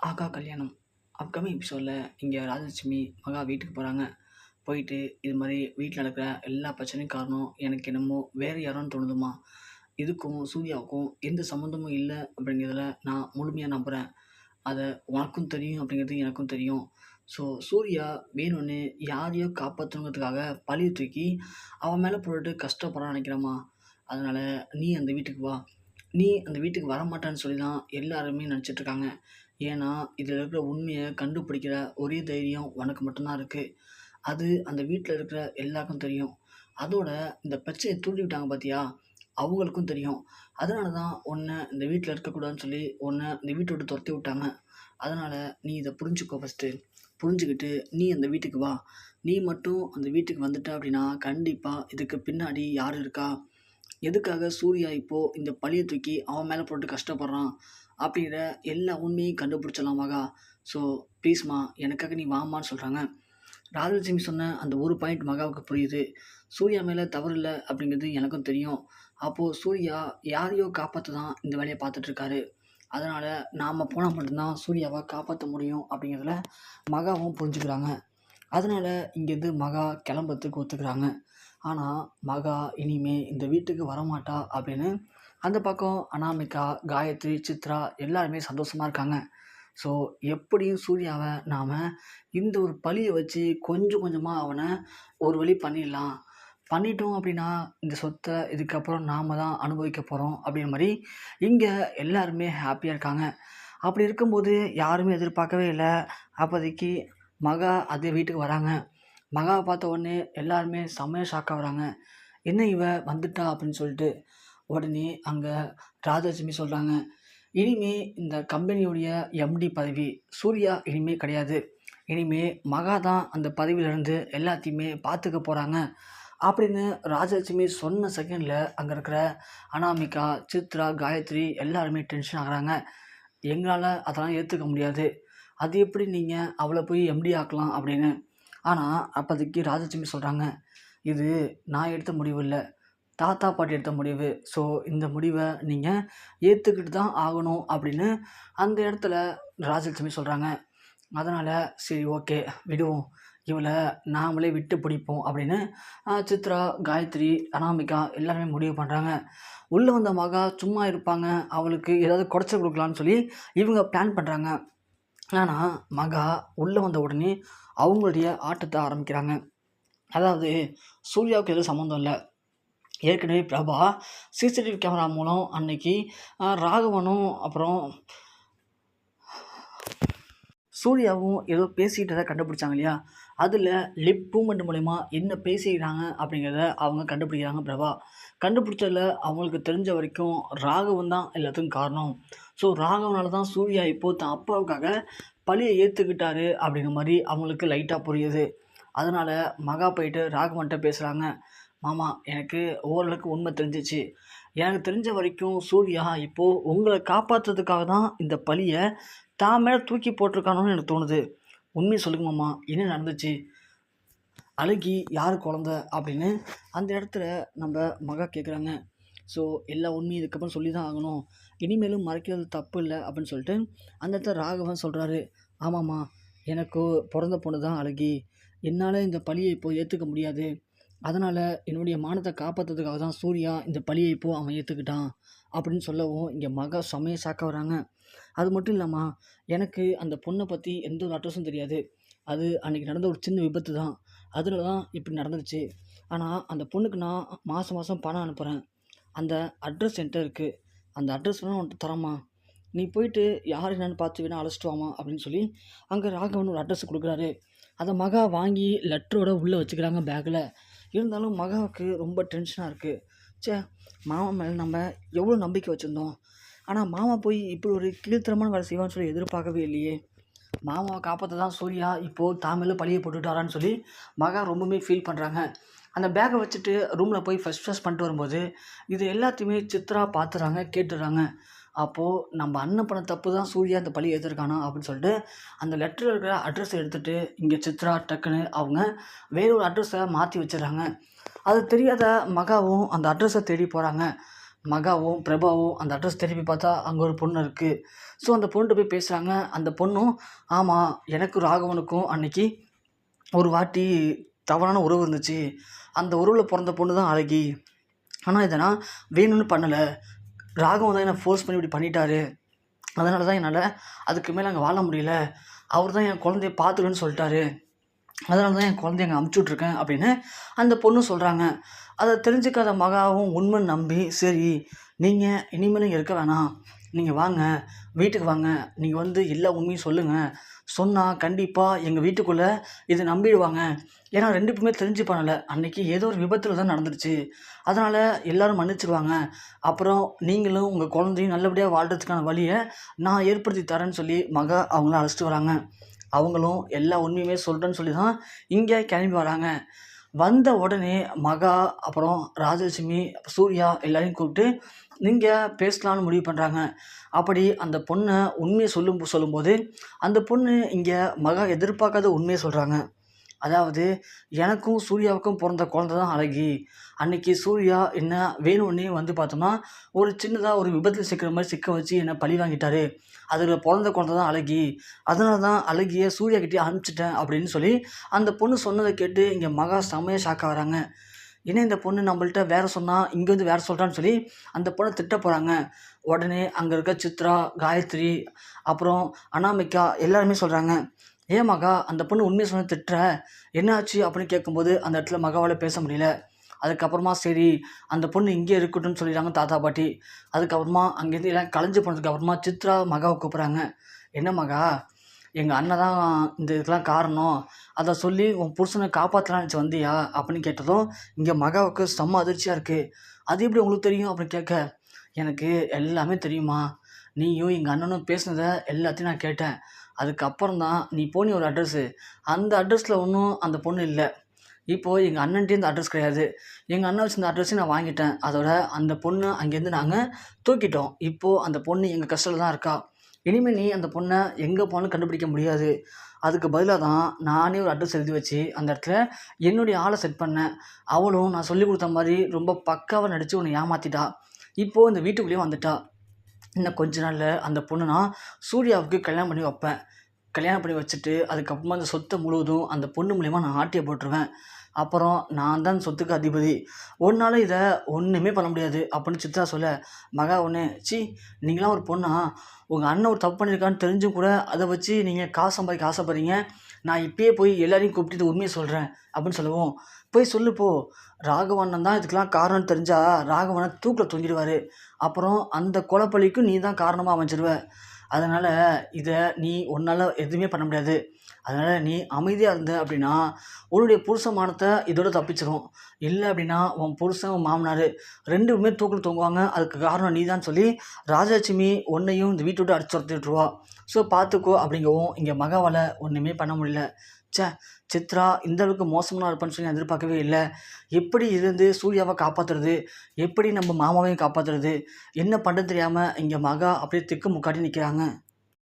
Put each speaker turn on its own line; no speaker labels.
ஆகா கல்யாணம் அப்கமிங் எபிசோடில் இங்கே ராஜலட்சுமி மகா வீட்டுக்கு போகிறாங்க. போயிட்டு இது மாதிரி வீட்டில் நடக்கிற எல்லா பிரச்சனையும் காரணம் எனக்கு என்னமோ வேறு யாரோன்னு தோணுதுமா. இதுக்கும் சூர்யாவுக்கும் எந்த சம்மந்தமும் இல்லை அப்படிங்கிறதுல நான் முழுமையாக நம்புகிறேன். அதை உனக்கும் தெரியும் அப்படிங்கிறது எனக்கும் தெரியும். ஸோ சூர்யா வேணும்னு யாரையோ காப்பாற்றணுங்கிறதுக்காக பழியை தூக்கி அவன் மேலே போட்டுட்டு கஷ்டப்படான்னு நினைக்கிறேம்மா. அதனால் நீ அந்த வீட்டுக்கு வா. நீ அந்த வீட்டுக்கு வரமாட்டான்னு சொல்லி தான் எல்லாருமே நினச்சிட்ருக்காங்க. ஏன்னா இதில் இருக்கிற உண்மையை கண்டுபிடிக்கிற ஒரே தைரியம் உனக்கு மட்டும்தான் இருக்குது. அது அந்த வீட்டில் இருக்கிற எல்லாருக்கும் தெரியும். அதோட இந்த பிரச்சனையை தூண்டி விட்டாங்க பார்த்தியா, அவங்களுக்கும் தெரியும். அதனால தான் உன்னை இந்த வீட்டில் இருக்கக்கூடாதுன்னு சொல்லி உன்னை இந்த வீட்டை விட்டு துரத்தி விட்டாங்க. அதனால் நீ இதை புரிஞ்சுக்கோ ஃபஸ்ட்டு. புரிஞ்சுக்கிட்டு நீ அந்த வீட்டுக்கு வா. நீ மட்டும் அந்த வீட்டுக்கு வந்துட்ட அப்படின்னா கண்டிப்பாக இதுக்கு பின்னாடி யார் இருக்கா, எதுக்காக சூர்யா இப்போது இந்த பழியை தூக்கி அவன் மேலே போட்டு கஷ்டப்படுறான் அப்படிங்கிற எல்லா உண்மையும் கண்டுபிடிச்சலாம் மகா. ஸோ ப்ளீஸ்மா எனக்காக நீ வாமான்னு சொல்கிறாங்க. ராஜலட்சுமி சொன்ன அந்த ஒரு பாயிண்ட் மகாவுக்கு புரியுது. சூர்யா மேலே தவறு இல்லை அப்படிங்கிறது எனக்கும் தெரியும். அப்போது சூர்யா யாரையோ காப்பாற்ற தான் இந்த வேலையை பார்த்துட்ருக்காரு. அதனால் நாம் போனால் மட்டும்தான் சூர்யாவை காப்பாற்ற முடியும் அப்படிங்கிறதுல மகாவும் புரிஞ்சுக்கிறாங்க. அதனால் இங்கேருந்து மகா கிளம்புறதுக்கு ஒத்துக்கிறாங்க. ஆனால் மகா இனிமே இந்த வீட்டுக்கு வரமாட்டா அப்படின்னு அந்த பக்கம் அனாமிகா, காயத்ரி, சித்ரா எல்லாருமே சந்தோஷமாக இருக்காங்க. ஸோ எப்படியும் சூர்யாவை நாம் இந்த ஒரு பழியை வச்சு கொஞ்சம் கொஞ்சமாக அவனை ஒரு வழி பண்ணிடலாம். பண்ணிட்டோம் அப்படின்னா இந்த சொத்தை இதுக்கப்புறம் நாம் தான் அனுபவிக்க போகிறோம் அப்படிங்கிற மாதிரி இங்கே எல்லாருமே ஹாப்பியாக இருக்காங்க. அப்படி இருக்கும்போது யாருமே எதிர்பார்க்கவே இல்லை. அப்போதைக்கு மகா அதே வீட்டுக்கு வராங்க. மகாவை பார்த்த உடனே எல்லாருமே செம்மையாக ஷாக் ஆகுறாங்க. என்ன இவ வந்துட்டா அப்படின்னு சொல்லிட்டு. உடனே அங்கே ராஜலட்சுமி சொல்கிறாங்க, இனிமே இந்த கம்பெனியுடைய எம்டி பதவி சூர்யா இனிமே கிடையாது. இனிமே மகா தான் அந்த பதவியிலேருந்து எல்லாத்தையுமே பார்த்துக்க போகிறாங்க அப்படின்னு ராஜலட்சுமி சொன்ன செகண்டில் அங்கே இருக்கிற அனாமிகா, சித்ரா, காயத்ரி எல்லாருமே டென்ஷன் ஆகுறாங்க. எங்களால் அதெல்லாம் ஏற்றுக்க முடியாது. அது எப்படி நீங்கள் அவளை போய் எம்டி ஆக்கலாம் அப்படின்னு. ஆனால் அப்போதைக்கு ராஜலட்சுமி சொல்கிறாங்க, இது நான் எடுத்த முடிவு இல்லை, தாத்தா பாட்டி எடுத்த முடிவு. ஸோ இந்த முடிவை நீங்கள் ஏற்றுக்கிட்டு தான் ஆகணும் அப்படின்னு அந்த இடத்துல ராஜலட்சுமி சொல்கிறாங்க. அதனால் சரி ஓகே விடுவோம், இவளை நாமளே விட்டு பிடிப்போம் அப்படின்னு சித்ரா, காயத்ரி, அனாமிகா எல்லாருமே முடிவு பண்ணுறாங்க. உள்ளே வந்த மகா சும்மா இருப்பாங்க, அவளுக்கு ஏதாவது குறைச்சல் கொடுக்கலான்னு சொல்லி இவங்க பிளான் பண்ணுறாங்க. ஆனால் மகா உள்ளே வந்த உடனே அவங்களுடைய ஆட்டத்தை ஆரம்பிக்கிறாங்க. அதாவது சூர்யாவுக்கு எதுவும் சம்மந்தம் இல்லை. ஏற்கனவே பிரபா சிசிடிவி கேமரா மூலம் அன்னைக்கு ராகவனும் அப்புறம் சூர்யாவும் ஏதோ பேசிக்கிட்டதை கண்டுபிடிச்சாங்க இல்லையா, அதில் லிப் மூமெண்ட் மூலிமா என்ன பேசிக்கிறாங்க அப்படிங்கிறத அவங்க கண்டுபிடிக்கிறாங்க. பிரபா கண்டுபிடிச்சதில் அவங்களுக்கு தெரிஞ்ச வரைக்கும் ராகவன் தான் எல்லாத்துக்கும் காரணம். ஸோ ராகவனால தான் சூர்யா இப்போது தான் அப்பாவுக்காக பழியை ஏற்றுக்கிட்டாரு அப்படிங்கிற மாதிரி அவங்களுக்கு லைட்டாக புரியுது. அதனால் மகா போயிட்டு ராகவன்கிட்ட பேசுகிறாங்க. மாமா எனக்கு ஓரளவுக்கு உண்மை தெரிஞ்சிச்சு. எனக்கு தெரிஞ்ச வரைக்கும் சூர்யா இப்போது உங்களை காப்பாற்றுறதுக்காக தான் இந்த பழியை தான் மேலே தூக்கி போட்டிருக்கானோன்னு எனக்கு தோணுது. உண்மையை சொல்லுங்க மாமா, என்ன நடந்துச்சு? அழகி யார் குழந்த அப்படின்னு அந்த இடத்துல நம்ம மகா கேட்குறாங்க. ஸோ எல்லா உண்மையும் இதுக்கப்புறம் சொல்லி தான் ஆகணும், இனிமேலும் மறைக்கிறது தப்பு இல்லை அப்படின்னு சொல்லிட்டு அந்த இடத்துல ராகவன் சொல்கிறாரு. ஆமாம்மா, எனக்கு பிறந்த பொண்ணு தான் அழகி. என்னால் இந்த பழியை இப்போது ஏற்றுக்க முடியாது. அதனால் என்னுடைய மானத்தை காப்பாற்றுறதுக்காக தான் சூர்யா இந்த பழியை இப்போது அவன் ஏற்றுக்கிட்டான் அப்படின்னு சொல்லவும் இங்கே மகா செம்மையை சாக்க வராங்க. அது மட்டும் இல்லாமல் எனக்கு அந்த பொண்ணை பற்றி எந்த ஒரு அட்ரஸும் தெரியாது. அது அன்றைக்கி நடந்த ஒரு சின்ன விபத்து தான், அதில் தான் இப்படி நடந்துருச்சு. ஆனால் அந்த பொண்ணுக்கு நான் மாதம் மாதம் பணம் அனுப்புகிறேன். அந்த அட்ரஸ் என்கிட்ட இருக்குது. அந்த அட்ரஸ் வேணால் உன்கிட்ட தரமா, நீ போயிட்டு யார் என்னன்னு பார்த்து வேணால் அழைச்சிட்டு வாமா அப்படின்னு சொல்லி அங்கே ராகவன் ஒரு அட்ரஸ் கொடுக்குறாரு. அதை மகா வாங்கி லெட்டரோட உள்ளே வச்சுக்கிறாங்க பேக்கில். இருந்தாலும் மகாவுக்கு ரொம்ப டென்ஷனாக இருக்குது. சே, மாமா மேலே நம்ம எவ்வளோ நம்பிக்கை வச்சுருந்தோம், ஆனால் மாமா போய் இப்படி ஒரு கீழ்த்தரமான வேலை செய்வான்னு சொல்லி எதிர்பார்க்கவே இல்லையே. மாமாவை காப்பாற்ற தான் சூர்யா இப்போது தாமேல பழியை போட்டுட்டாரான்னு சொல்லி மகா ரொம்பவுமே ஃபீல் பண்ணுறாங்க. அந்த பேக்கை வச்சுட்டு ரூமில் போய் ஃபஸ்ட் பண்ணிட்டு வரும்போது இது எல்லாத்தையுமே சித்ரா பார்த்துறாங்க, கேட்டுடுறாங்க. அப்போது நம்ம அண்ணன் பண்ண தப்பு தான் சூர்யா இந்த பழி ஏற்றிருக்கானா அப்படின்னு சொல்லிட்டு அந்த லெட்டரில் இருக்கிற அட்ரஸை எடுத்துகிட்டு இங்கே சித்ரா டக்குன்னு அவங்க வேற ஒரு அட்ரஸை மாற்றி வச்சிடறாங்க. அது தெரியாத மகாவும் அந்த அட்ரஸை தேடி போகிறாங்க. மகாவும் பிரபாவும் அந்த அட்ரஸ் திருப்பி பார்த்தா அங்கே ஒரு பொண்ணு இருக்குது. ஸோ அந்த பொண்ணுகிட்ட போய் பேசுகிறாங்க. அந்த பொண்ணும் ஆமாம், எனக்கும் ராகவனுக்கும் அன்னைக்கு ஒரு வாட்டி தவறான உறவு இருந்துச்சு. அந்த உறவில் பிறந்த பொண்ணு தான் அழகி. ஆனால் இதை நான் வேணும்னு பண்ணலை. ராகவன் தான் என்னை ஃபோர்ஸ் பண்ணி இப்படி பண்ணிட்டாரு. அதனால தான் என்னால் அதுக்கு மேலே அங்கே வாழ முடியல. அவர் தான் என் குழந்தைய பார்த்துக்கணுன்னு சொல்லிட்டாரு. அதனால தான் என் குழந்தைய அங்கே அமுச்சுட்ருக்கேன் அப்படின்னு அந்த பொண்ணு சொல்கிறாங்க. அதை தெரிஞ்சுக்காத மகாவும் உண்மை நம்பி, சரி நீங்கள் இனிமேல் இங்கே இருக்க வேணாம், நீங்கள் வாங்க, வீட்டுக்கு வாங்க, நீங்கள் வந்து எல்லா உண்மையும் சொல்லுங்கள். சொன்னால் கண்டிப்பாக எங்கள் வீட்டுக்குள்ளே இதை நம்பிடுவாங்க. ஏன்னா 2 பேருமே தெரிஞ்சு பண்ணலை. அன்றைக்கி ஏதோ ஒரு விபத்தில் தான் நடந்துருச்சு. அதனால் எல்லோரும் மன்னிச்சிடுவாங்க. அப்புறம் நீங்களும் உங்கள் குழந்தையும் நல்லபடியாக வாழ்கிறதுக்கான வழியை நான் ஏற்படுத்தி தரேன்னு சொல்லி மகா அவங்கள அழைச்சிட்டு வராங்க. அவங்களும் எல்லா உண்மையுமே சொல்கிறேன்னு சொல்லி தான் இங்கே கிளம்பி வராங்க. வந்த உடனே மகா, அப்புறம் ராஜலட்சுமி, சூர்யா எல்லாரையும் கூப்பிட்டு நீங்கள் பேசலான்னு முடிவு பண்ணுறாங்க. அப்படி அந்த பொண்ணை உண்மையை சொல்லும்போது அந்த பொண்ணு இங்கே மகா எதிர்பார்க்காத உண்மையை சொல்கிறாங்க. அதாவது எனக்கும் சூர்யாவுக்கும் பிறந்த குழந்தை தான் அழகி. அன்றைக்கி சூர்யா என்ன வேணும்னே வந்து பார்த்தோம்னா ஒரு சின்னதாக ஒரு விபத்தில் சிக்கிற மாதிரி சிக்க வச்சு என்னை பழி வாங்கிட்டாரு. அதில் பிறந்த குழந்தை தான் அழகி. அதனால தான் அழகியை சூர்யாக்கிட்டே அனுப்பிச்சிட்டேன் அப்படின்னு சொல்லி அந்த பொண்ணு சொன்னதை கேட்டு இங்கே மகா செம்மையாக ஷாக் ஆகிறாங்க. ஏன்னா இந்த பொண்ணு நம்மள்ட்ட வேறு சொன்னால் இங்கே வந்து வேறு சொல்கிறான்னு சொல்லி அந்த பொண்ணை திட்ட போகிறாங்க. உடனே அங்கே இருக்க சித்ரா, காயத்ரி, அப்புறம் அனாமிகா எல்லாருமே சொல்கிறாங்க, ஏன் மகா அந்த பொண்ணு உண்மையை சொன்ன திட்டுற, என்ன ஆச்சு அப்படின்னு கேட்கும்போது அந்த இடத்துல மகாவால் பேச முடியல. அதுக்கப்புறமா சரி அந்த பொண்ணு இங்கே இருக்கட்டும்னு சொல்லிடுறாங்க தாத்தா பாட்டி. அதுக்கப்புறமா அங்கேருந்து எல்லாம் கலைஞ்சு போனதுக்கப்புறமா சித்ரா மகாவை கூப்பிட்றாங்க. என்ன மகா, எங்கள் அண்ணன் தான் இந்த இதுக்கெலாம் காரணம், அதை சொல்லி உன் புருஷனை காப்பாற்றலான்னு நினச்சி வந்தியா அப்படின்னு கேட்டதும் இங்கே மகாவுக்கு செம்ம அதிர்ச்சியாக இருக்குது. அது எப்படி உங்களுக்கு தெரியும் அப்படின்னு கேட்க, எனக்கு எல்லாமே தெரியுமா, நீயும் எங்கள் அண்ணனும் பேசுனதை எல்லாத்தையும் நான் கேட்டேன். அதுக்கப்புறம் தான் நீ போனி ஒரு அட்ரஸ்ஸு, அந்த அட்ரஸில் ஒன்றும் அந்த பொண்ணு இல்லை. இப்போது எங்கள் அண்ணன்ட்டே இந்த அட்ரஸ் கிடையாது. எங்கள் அண்ணன் வச்சிருந்த அட்ரஸையும் நான் வாங்கிட்டேன். அதோட அந்த பொண்ணு அங்கேருந்து நாங்கள் தூக்கிட்டோம். இப்போது அந்த பொண்ணு எங்கள் கஷ்டத்தில் தான் இருக்கா. இனிமேல் நீ அந்த பொண்ணை எங்கே போனாலும் கண்டுபிடிக்க முடியாது. அதுக்கு பதிலாக தான் நானே ஒரு அட்ரஸ் எழுதி வச்சு அந்த இடத்துல என்னுடைய ஆளை செட் பண்ணேன். அவளும் நான் சொல்லிக் கொடுத்த மாதிரி ரொம்ப பக்காவாக நடித்து உன்னை ஏமாற்றிட்டா. இப்போது இந்த வீட்டுக்குள்ளேயே வந்துட்டா. இன்னும் கொஞ்ச நாளில் அந்த பொண்ணு நான் சூர்யாவுக்கு கல்யாணம் பண்ணி வைப்பேன். கல்யாணம் பண்ணி வச்சுட்டு அதுக்கப்புறமா அந்த சொத்தை முழுவதும் அந்த பொண்ணு மூலிமா நான் ஆட்டியை போட்டுருவேன். அப்புறம் நான் தான் சொத்துக்கு அதிபதி. உன்னால் இதை ஒன்றுமே பண்ண முடியாது அப்படின்னு சித்ரா சொல்ல, மகா ஒன்று, நீங்களாம் ஒரு பொண்ணா, உங்கள் அண்ணன் ஒரு தப்பு பண்ணியிருக்கான்னு தெரிஞ்சும் கூட அதை வச்சு நீங்கள் காசு சம்பாதிக்க ஆசைப்படுறீங்க. நான் இப்பயே போய் எல்லாரையும் கூப்பிட்டு இது உண்மையை சொல்கிறேன் அப்படின்னு சொல்லவும், போய் சொல்லு போ, ராகவண்ணன் தான் இதுக்கெலாம் காரணம்னு தெரிஞ்சால் ராகவனை தூக்கில் தொங்கிடுவார். அப்புறம் அந்த கொலைப்பழிக்கும் நீ தான் காரணமாக அமைஞ்சிருவ. அதனால் இதை நீ உன்னால் எதுவுமே பண்ண முடியாது. அதனால் நீ அமைதியாக இருந்த அப்படின்னா உன்னுடைய புருஷ மானத்தை இதோட தப்பிச்சிடும். இல்லை அப்படின்னா உன் புருஷன், உன் மாமனார் 2 பேருமே தூக்கில் தொங்குவாங்க. அதுக்கு காரணம் நீ தான் சொல்லி ராஜலட்சுமி உன்னையும் இந்த வீட்டை விட்டு அடிச்சு துரத்திட்டுருவா. ஸோ பார்த்துக்கோ அப்படிங்கவும் இங்கே மகாவால் ஒன்றுமே பண்ண முடியல. சித்ரா இந்த அளவுக்கு மோசமான இருப்பான்னு சொல்லி நான் எதிர்பார்க்கவே இல்லை. எப்படி இருந்து சூர்யாவை காப்பாற்றுறது, எப்படி நம்ம மாமாவையும் காப்பாற்றுறது, என்ன பண்ணுறது தெரியாமல் இங்கே மகா அப்படியே திக்கு முக்காட்டி நிற்கிறாங்க.